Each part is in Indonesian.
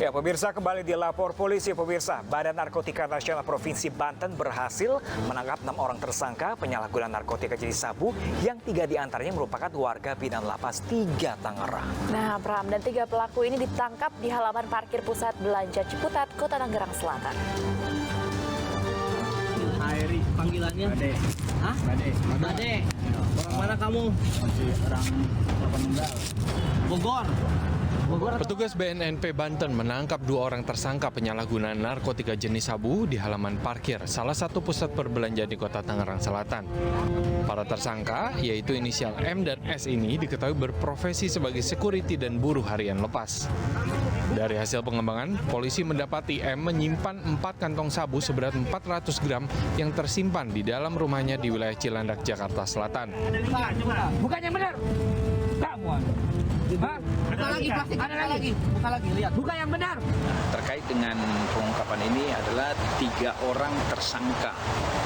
Ya, pemirsa, kembali dilapor polisi. Pemirsa, Badan Narkotika Nasional Provinsi Banten berhasil menangkap 6 orang tersangka penyalahgunaan narkotika jenis sabu yang 3 diantaranya merupakan warga binaan lapas 3 Tangerang. Nah, Bram, dan 3 pelaku ini ditangkap di halaman parkir pusat belanja Ciputat, Kota Tangerang Selatan. Hairi, panggilannya? Bade. Hah? Bade. Bade. Orang mana kamu? Orang Meninggal. Bogor. Petugas BNNP Banten menangkap 2 orang tersangka penyalahgunaan narkotika jenis sabu di halaman parkir salah satu pusat perbelanjaan di Kota Tangerang Selatan. Para tersangka, yaitu inisial M dan S ini diketahui berprofesi sebagai security dan buruh harian lepas. Dari hasil pengembangan, polisi mendapati M menyimpan 4 kantong sabu seberat 400 gram yang tersimpan di dalam rumahnya di wilayah Cilandak, Jakarta Selatan. Bukan yang benar. Kamu. Hah? Buka lagi plastik. Ada lagi. Buka lagi, lihat. Bukan yang benar. Terkait dengan pengungkapan ini adalah 3 orang tersangka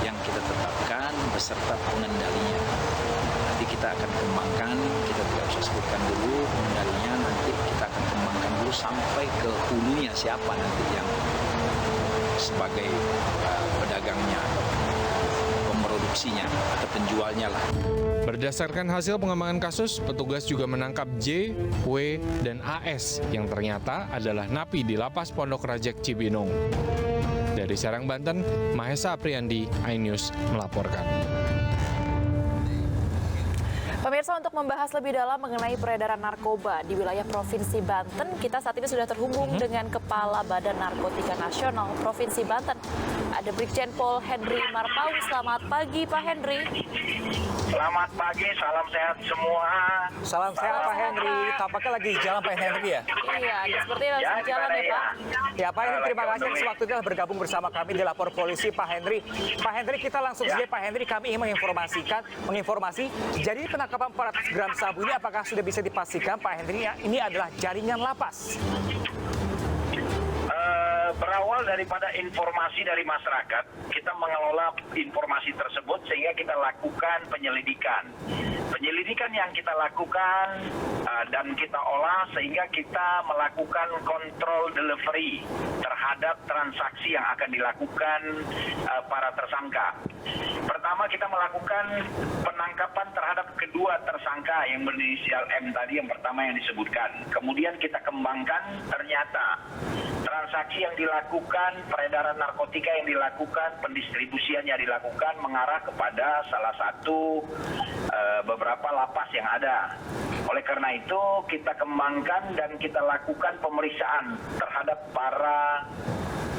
yang kita tetapkan beserta pengendalinya. Nanti kita akan kembangkan, kita tidak usah sebutkan dulu pengendalinya, nanti kita akan kembangkan dulu sampai ke hulunya siapa nanti yang sebagai pedagangnya atau pemroduksinya atau penjualnya lah. Berdasarkan hasil pengembangan kasus, petugas juga menangkap J, W, dan AS yang ternyata adalah napi di Lapas Pondok Rajek Cibinong. Dari Serang, Banten, Mahesa Apriandi, iNews melaporkan. Pemirsa, untuk membahas lebih dalam mengenai peredaran narkoba di wilayah Provinsi Banten, kita saat ini sudah terhubung dengan Kepala Badan Narkotika Nasional Provinsi Banten. Ada Brigjen Pol Henry Marpaung. Selamat pagi, Pak Henry. Selamat pagi, salam sehat semua. Salam sehat, Pak Henry. Tampaknya lagi di jalan, Pak Henry ya? Iya, sepertinya lagi di jalan ya, Pak. Ya, Pak Henry, terima kasih atas waktunya bergabung bersama kami di Lapor Polisi, Pak Henry. Pak Henry, kita langsung saja, Pak Henry, kami ingin menginformasi, jadi penangkapan 400 gram sabu ini apakah sudah bisa dipastikan, Pak Henry, ini adalah jaringan lapas? Berawal daripada informasi dari masyarakat, kita mengelola informasi tersebut sehingga kita lakukan penyelidikan. Penyelidikan yang kita lakukan dan kita olah sehingga kita melakukan kontrol delivery terhadap transaksi yang akan dilakukan para tersangka. Pertama, kita melakukan penangkapan terhadap kedua tersangka yang berinisial M tadi, yang pertama yang disebutkan. Kemudian kita kembangkan, ternyata transaksi yang dilakukan, peredaran narkotika yang dilakukan, pendistribusian yang dilakukan mengarah kepada salah satu beberapa lapas yang ada. Oleh karena itu, kita kembangkan dan kita lakukan pemeriksaan terhadap para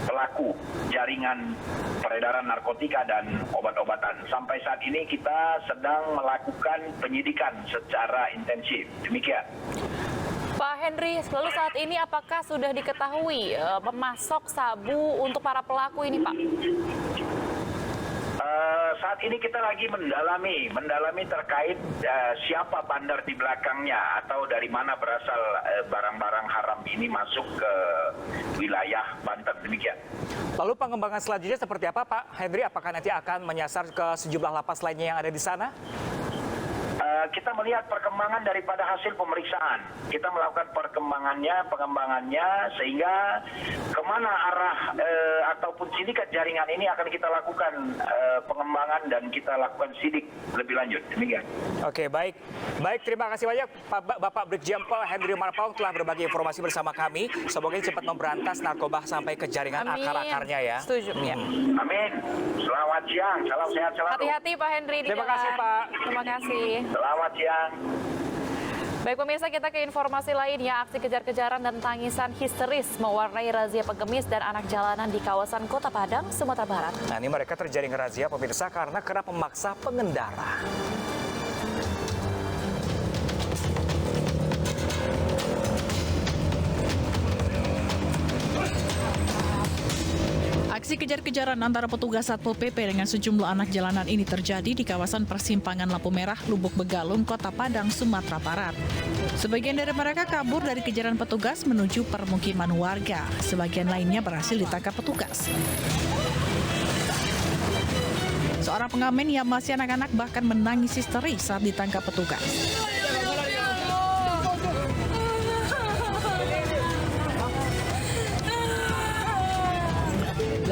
pelaku jaringan peredaran narkotika dan obat-obatan. Sampai saat ini kita sedang melakukan penyidikan secara intensif. Demikian. Pak Henry, lalu saat ini apakah sudah diketahui pemasok sabu untuk para pelaku ini, Pak? Saat ini kita lagi mendalami terkait siapa bandar di belakangnya atau dari mana berasal barang-barang haram ini masuk ke wilayah Banten. Demikian. Lalu pengembangan selanjutnya seperti apa, Pak Henry? Apakah nanti akan menyasar ke sejumlah lapas lainnya yang ada di sana? Kita melihat perkembangan daripada hasil pemeriksaan. Kita melakukan pengembangannya sehingga kemana arah ataupun sindikat jaringan ini akan kita lakukan pengembangan dan kita lakukan sidik lebih lanjut. Demikian. Oke, baik. Baik, terima kasih banyak Bapak Brigjen Pol Henry Marpaung telah berbagi informasi bersama kami. Semoga ini cepat memberantas narkoba sampai ke jaringan akar-akarnya ya. Setuju, ya. Amin. Selamat siang, salam sehat selalu. Hati-hati Pak Henry di Terima jalan. kasih, Pak. Terima kasih. Selamat siang. Baik pemirsa, kita ke informasi lainnya. Aksi kejar-kejaran dan tangisan histeris mewarnai razia pengemis dan anak jalanan di kawasan Kota Padang, Sumatera Barat. Nah, ini mereka terjaring razia pemirsa karena kerap memaksa pengendara. Aksi kejar-kejaran antara petugas Satpol PP dengan sejumlah anak jalanan ini terjadi di kawasan persimpangan Lampu Merah, Lubuk Begalung, Kota Padang, Sumatera Barat. Sebagian dari mereka kabur dari kejaran petugas menuju permukiman warga. Sebagian lainnya berhasil ditangkap petugas. Seorang pengamen yang masih anak-anak bahkan menangis histeris saat ditangkap petugas.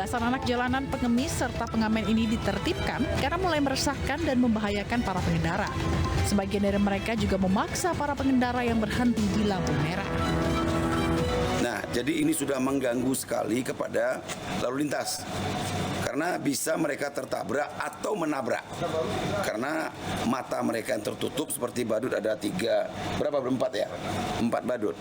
Belasan anak jalanan, pengemis, serta pengamen ini ditertibkan karena mulai meresahkan dan membahayakan para pengendara. Sebagian dari mereka juga memaksa para pengendara yang berhenti di lampu merah. Nah, jadi ini sudah mengganggu sekali kepada lalu lintas. Karena bisa mereka tertabrak atau menabrak. Karena mata mereka yang tertutup seperti badut ada 4 ya? 4 badut.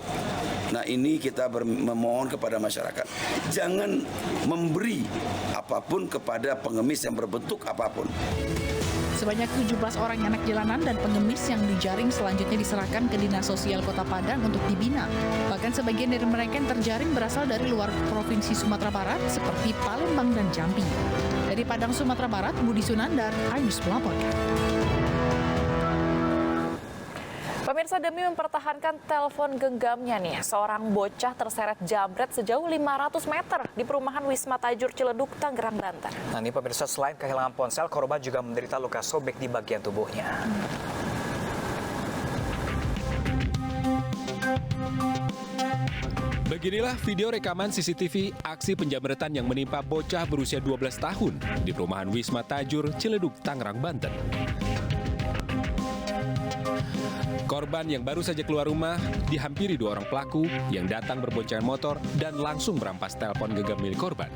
Nah, ini kita memohon kepada masyarakat. Jangan memberi apapun kepada pengemis yang berbentuk apapun. Sebanyak 17 orang anak jalanan dan pengemis yang dijaring selanjutnya diserahkan ke Dinas Sosial Kota Padang untuk dibina. Bahkan sebagian dari mereka yang terjaring berasal dari luar Provinsi Sumatera Barat seperti Palembang dan Jambi. Dari Padang, Sumatera Barat, Budi Sunandar, iNews melaporkan. Pemirsa, demi mempertahankan telepon genggamnya nih, seorang bocah terseret jambret sejauh 500 meter di perumahan Wisma Tajur Ciledug, Tangerang, Banten. Nah, ini pemirsa, selain kehilangan ponsel, korban juga menderita luka sobek di bagian tubuhnya. Beginilah video rekaman CCTV aksi penjamretan yang menimpa bocah berusia 12 tahun di perumahan Wisma Tajur Ciledug, Tangerang, Banten. Korban yang baru saja keluar rumah dihampiri 2 orang pelaku yang datang berboncengan motor dan langsung merampas telepon genggam milik korban.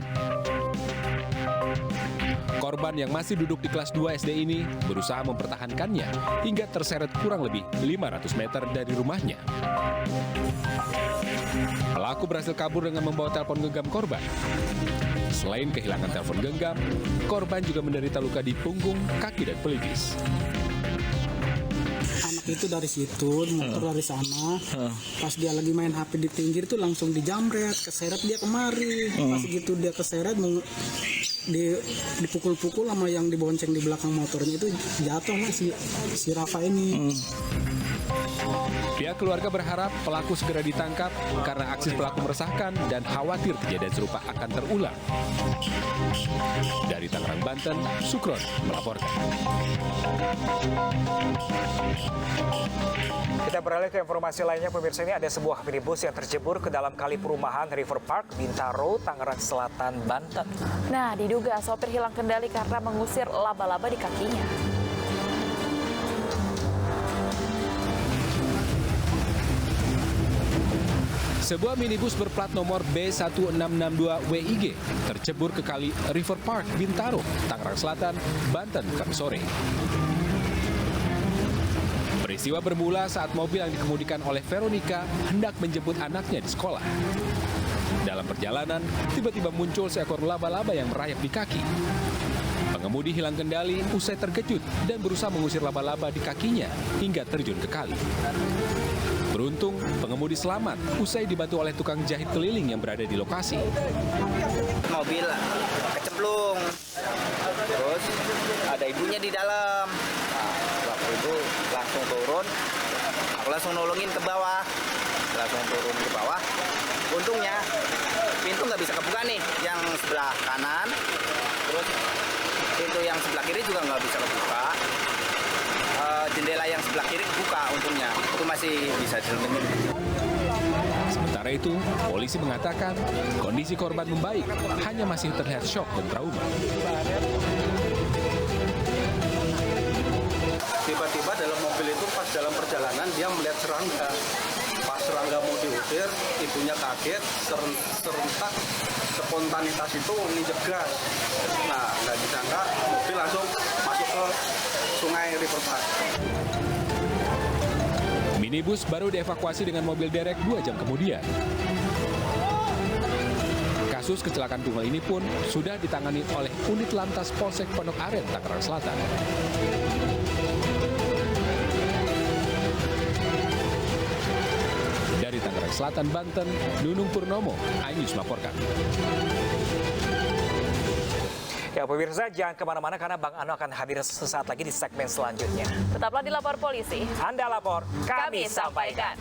Korban yang masih duduk di kelas 2 SD ini berusaha mempertahankannya hingga terseret kurang lebih 500 meter dari rumahnya. Pelaku berhasil kabur dengan membawa telepon genggam korban. Selain kehilangan telepon genggam, korban juga menderita luka di punggung, kaki, dan pelipis. Anak itu dari situ, motor dari sana. Pas dia lagi main HP di pinggir tuh langsung dijamret, keseret dia kemari. Pas gitu dia keseret, dipukul-pukul sama yang dibonceng di belakang motornya itu jatuh lah si Rafa ini. Pihak keluarga berharap pelaku segera ditangkap karena aksi pelaku meresahkan dan khawatir kejadian serupa akan terulang. Dari Tangerang, Banten, Sukron melaporkan. Kita beralih ke informasi lainnya, pemirsa. Ini ada sebuah minibus yang terjebur ke dalam kali perumahan River Park, Bintaro, Tangerang Selatan, Banten. Nah, diduga sopir hilang kendali karena mengusir laba-laba di kakinya. Sebuah minibus berplat nomor B1662WIG tercebur ke kali River Park, Bintaro, Tangerang Selatan, Banten, Kamis sore. Peristiwa bermula saat mobil yang dikemudikan oleh Veronica hendak menjemput anaknya di sekolah. Dalam perjalanan, tiba-tiba muncul seekor laba-laba yang merayap di kaki. Pengemudi hilang kendali usai terkejut dan berusaha mengusir laba-laba di kakinya hingga terjun ke kali. Beruntung, pengemudi selamat usai dibantu oleh tukang jahit keliling yang berada di lokasi. Mobil kecemplung, terus ada ibunya di dalam. Nah, waktu itu langsung turun, aku langsung nolongin ke bawah, Untungnya pintu nggak bisa kebuka nih, yang sebelah kanan, terus pintu yang sebelah kiri juga nggak bisa kebuka. Jendela yang sebelah kiri kebuka, untungnya itu masih bisa dilemenin. Sementara itu, polisi mengatakan kondisi korban membaik, hanya masih terlihat syok dan trauma. Tiba-tiba dalam mobil itu pas dalam perjalanan dia melihat serangga. Pas serangga mau diusir, ibunya kaget, serentak spontanitas itu nginjek gas. Nah, nggak disangka mobil langsung masuk ke sungai River Park. Minibus baru dievakuasi dengan mobil derek 2 jam kemudian. Kasus kecelakaan tunggal ini pun sudah ditangani oleh unit Lantas Polsek Pondok Aren, Tangerang Selatan. Dari Tangerang Selatan, Banten, Nunung Purnomo, iNews melaporkan. Ya, pemirsa, jangan kemana-mana karena Bang Ano akan hadir sesaat lagi di segmen selanjutnya. Tetaplah di Lapor Polisi. Anda lapor, kami Kami sampaikan.